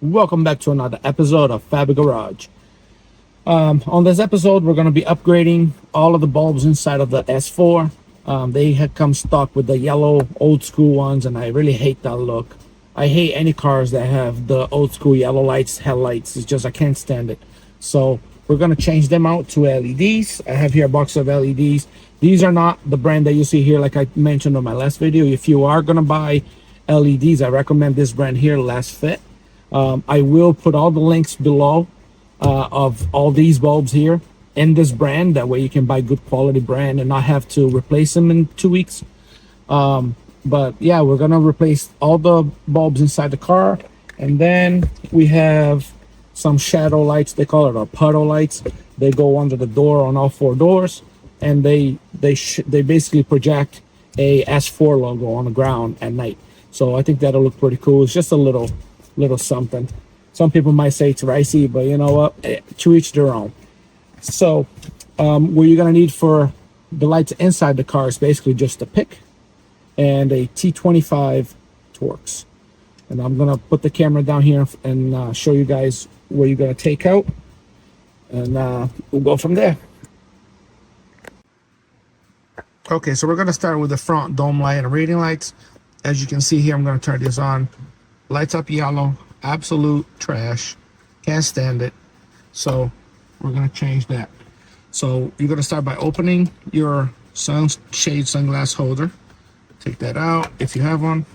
Welcome back to another episode of Fabi Garage. On this episode, we're going to be upgrading all of the bulbs inside of the S4. They had come stock with the yellow old school ones, and I really hate that look. I hate any cars that have the old school yellow lights, headlights. It's just I can't stand it. So we're going to change them out to LEDs. I have here a box of LEDs. These are not the brand that you see here like I mentioned on my last video. If you are going to buy LEDs, I recommend this brand here, Last Fit. I will put all the links below of all these bulbs here in this brand. That way you can buy good quality brand and not have to replace them in 2 weeks. But yeah, we're gonna replace all the bulbs inside the car, and then we have some shadow lights. They call it our puddle lights. They go under the door on all 4 doors, and they basically project a S4 logo on the ground at night. So I think that'll look pretty cool. It's just a little something. Some people might say it's ricey, but you know what? To each their own. So what you're gonna need for the lights inside the car is basically just a pick and a T25 Torx. And I'm gonna put the camera down here and show you guys what you're gonna take out, and we'll go from there. Okay, so we're gonna start with the front dome light and reading lights. As you can see here, I'm gonna turn this on. Lights up yellow, absolute trash, can't stand it. So we're gonna change that. So you're gonna start by opening your sunshade sunglass holder. Take that out if you have one.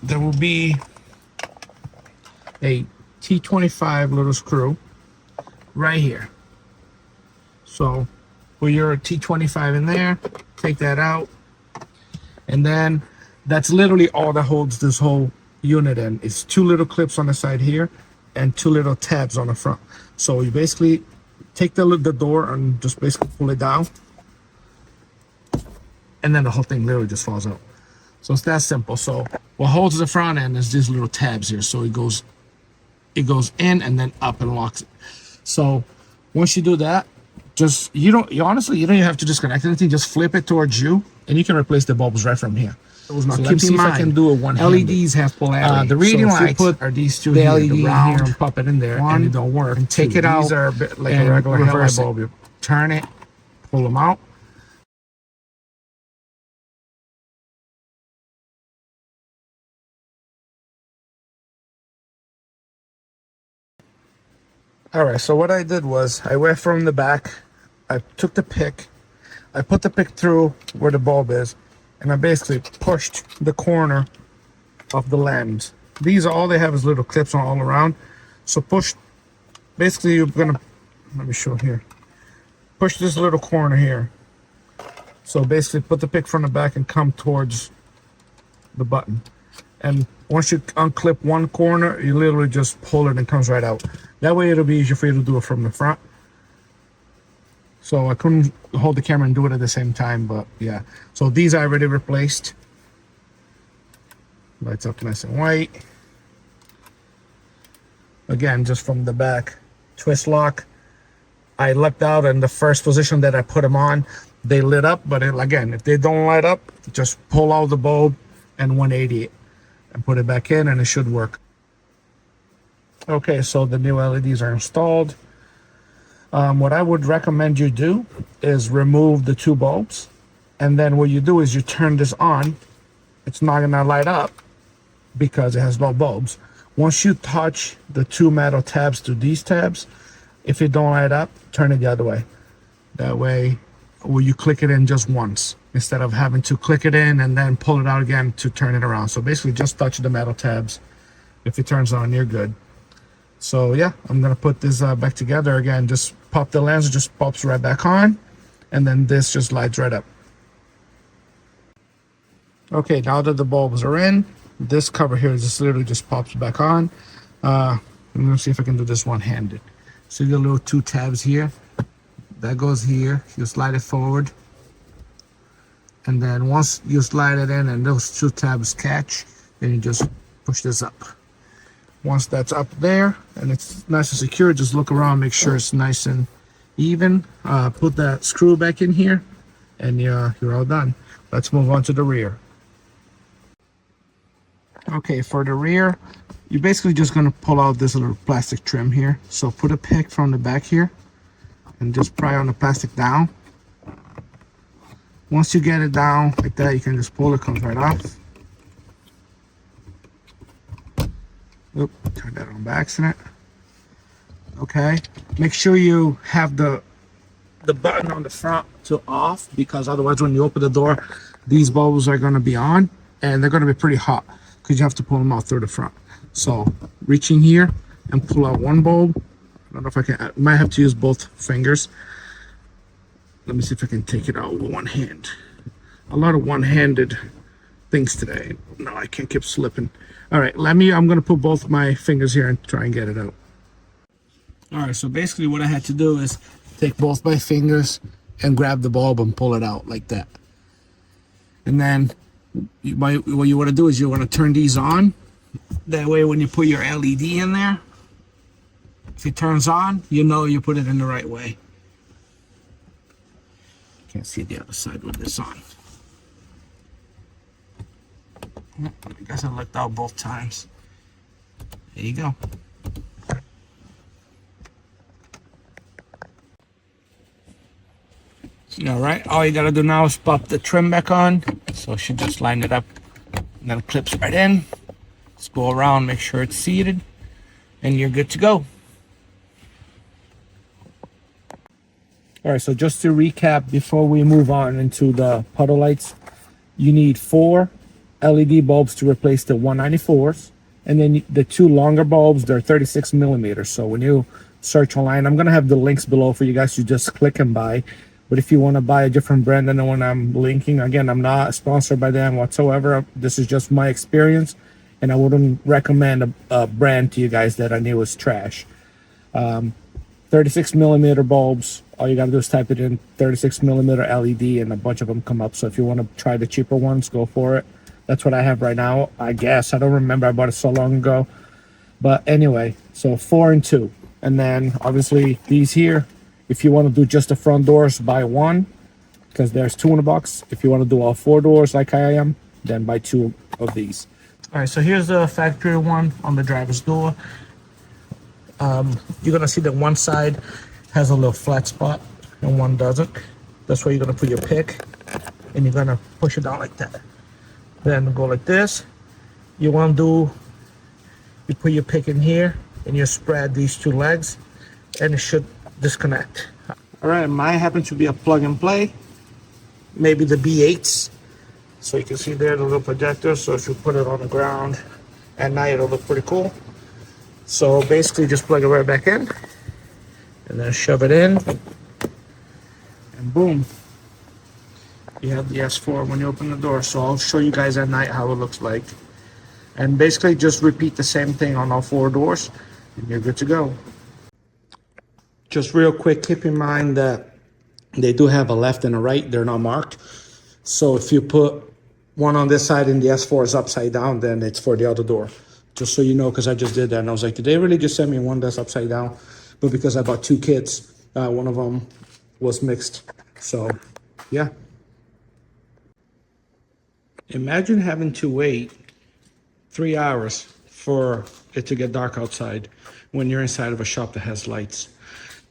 There will be a T25 little screw right here. So put your T25 in there, take that out, and then that's literally all that holds this whole unit in. It's 2 little clips on the side here and 2 little tabs on the front. So you basically take the door and just basically pull it down, and then the whole thing literally just falls out. So it's that simple. So what holds the front end is these little tabs here. So it goes in and then up and locks it. So once you do that, you don't even have to disconnect anything. Just flip it towards you, and you can replace the bulbs right from here. So let me see if I can do it one-handed. LEDs have polarity. The reading lights are these 2 here, the round, here, and pop it in there, and it don't work. And take it out. These are a bit like a regular headlight bulb. You turn it, pull them out. All right, so what I did was I went from the back, I took the pick, I put the pick through where the bulb is, and I basically pushed the corner of the lens. These are all they have is little clips on all around. So basically you're gonna, let me show here. Push this little corner here. So basically put the pick from the back and come towards the button. And once you unclip one corner, you literally just pull it and it comes right out. That way it'll be easier for you to do it from the front. So I couldn't hold the camera and do it at the same time, but yeah. So these I already replaced. Lights up nice and white. Again, just from the back. Twist lock. I leapt out in the first position that I put them on. They lit up, but again, if they don't light up, just pull out the bulb and 180 it and put it back in, and it should work. Okay, so the new LEDs are installed. What I would recommend you do is remove the 2 bulbs, and then what you do is you turn this on. It's not gonna light up because it has no bulbs. Once you touch the 2 metal tabs to these tabs, if it don't light up, turn it the other way. That way, you click it in just once instead of having to click it in and then pull it out again to turn it around. So basically just touch the metal tabs. If it turns on, you're good. So yeah, I'm gonna put this back together again. Just pop the lens, it just pops right back on, and then this just lights right up. Okay, now that the bulbs are in, this cover here just literally just pops back on. I'm gonna see if I can do this one-handed. So you got little 2 tabs here. That goes here. You slide it forward, and then once you slide it in and those 2 tabs catch, then you just push this up. Once that's up there and it's nice and secure, just look around, make sure it's nice and even. Put that screw back in here, and you're all done. Let's move on to the rear. Okay, for the rear, you're basically just going to pull out this little plastic trim here. So put a pick from the back here and just pry on the plastic down. Once you get it down like that, you can just pull it, comes right off. Oop, turn that on by accident. Okay, make sure you have the button on the front to off, because otherwise when you open the door, these bulbs are going to be on and they're going to be pretty hot because you have to pull them out through the front. So reach in here and pull out one bulb. I don't know if I might have to use both fingers. Let me see if I can take it out with one hand. A lot of one-handed things today. No, I can't keep slipping. All right, I'm going to put both my fingers here and try and get it out. All right, so basically what I had to do is take both my fingers and grab the bulb and pull it out like that. And then what you want to do is you want to turn these on. That way when you put your LED in there, if it turns on, you know you put it in the right way. Can't see the other side with this on. I guess I looked out both times. There you go. All right, all you gotta do now is pop the trim back on. So it should just line it up and then it clips right in. Just go around, make sure it's seated, and you're good to go. All right, so just to recap before we move on into the puddle lights, you need 4 LED bulbs to replace the 194s, and then the 2 longer bulbs, they're 36 millimeters. So when you search online, I'm gonna have the links below for you guys to just click and buy. But if you want to buy a different brand than the one I'm linking, again, I'm not sponsored by them whatsoever. This is just my experience, and I wouldn't recommend a brand to you guys that I knew was trash. 36 millimeter bulbs, all you got to do is type it in 36 millimeter LED, and a bunch of them come up. So if you want to try the cheaper ones, go for it. That's what I have right now, I guess. I don't remember. I bought it so long ago. But anyway, so 4 and 2. And then obviously these here, if you want to do just the front doors, buy 1, because there's 2 in the box. If you want to do all 4 doors like I am, then buy 2 of these. All right, so here's the factory one on the driver's door. You're gonna see that one side has a little flat spot and one doesn't. That's where you're gonna put your pick, and you're gonna push it down like that. Then go like this. You put your pick in here and you spread these 2 legs, and it should disconnect. All right, mine happens to be a plug and play, maybe the B8s. So you can see there the little projector. So if you put it on the ground at night, it'll look pretty cool. So basically just plug it right back in and then shove it in, and boom, you have the S4 when you open the door. So I'll show you guys at night how it looks like, and basically just repeat the same thing on all 4 doors and you're good to go. Just real quick, keep in mind that they do have a left and a right. They're not marked. So if you put one on this side and the S4 is upside down, then it's for the other door. Just so you know, because I just did that and I was like, did they really just send me one that's upside down? But because I bought 2 kits, one of them was mixed. So yeah. Imagine having to wait 3 hours for it to get dark outside when you're inside of a shop that has lights.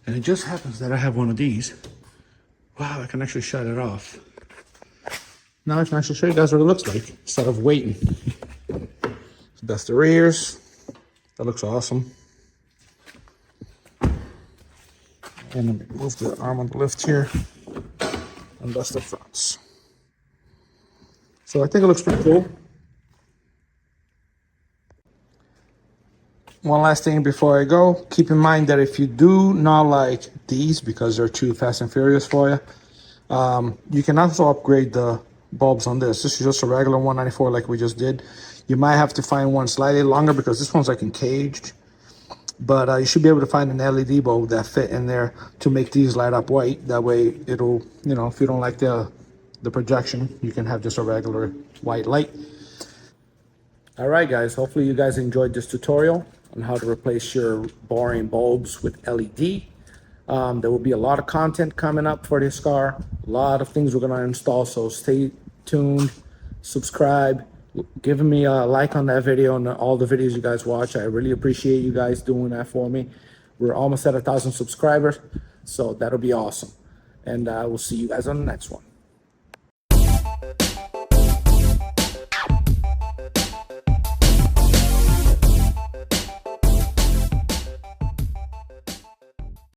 And it just happens that I have one of these. Wow, I can actually shut it off. Now I can actually show you guys what it looks like instead of waiting. So that's the rears. That looks awesome. And let me move the arm on the lift here. And that's the fronts. So I think it looks pretty cool. One last thing before I go, keep in mind that if you do not like these because they're too fast and furious for you, you can also upgrade the bulbs on this. This is just a regular 194 like we just did. You might have to find one slightly longer because this one's like encaged. But you should be able to find an LED bulb that fit in there to make these light up white. That way it'll, you know, if you don't like the projection, you can have just a regular white light. All right, guys, hopefully you guys enjoyed this tutorial on how to replace your boring bulbs with LED. There will be a lot of content coming up for this car. A lot of things we're gonna install, so stay tuned, subscribe, giving me a like on that video and all the videos you guys watch. I really appreciate you guys doing that for me. We're almost at 1,000 subscribers, so that'll be awesome. And we'll see you guys on the next one.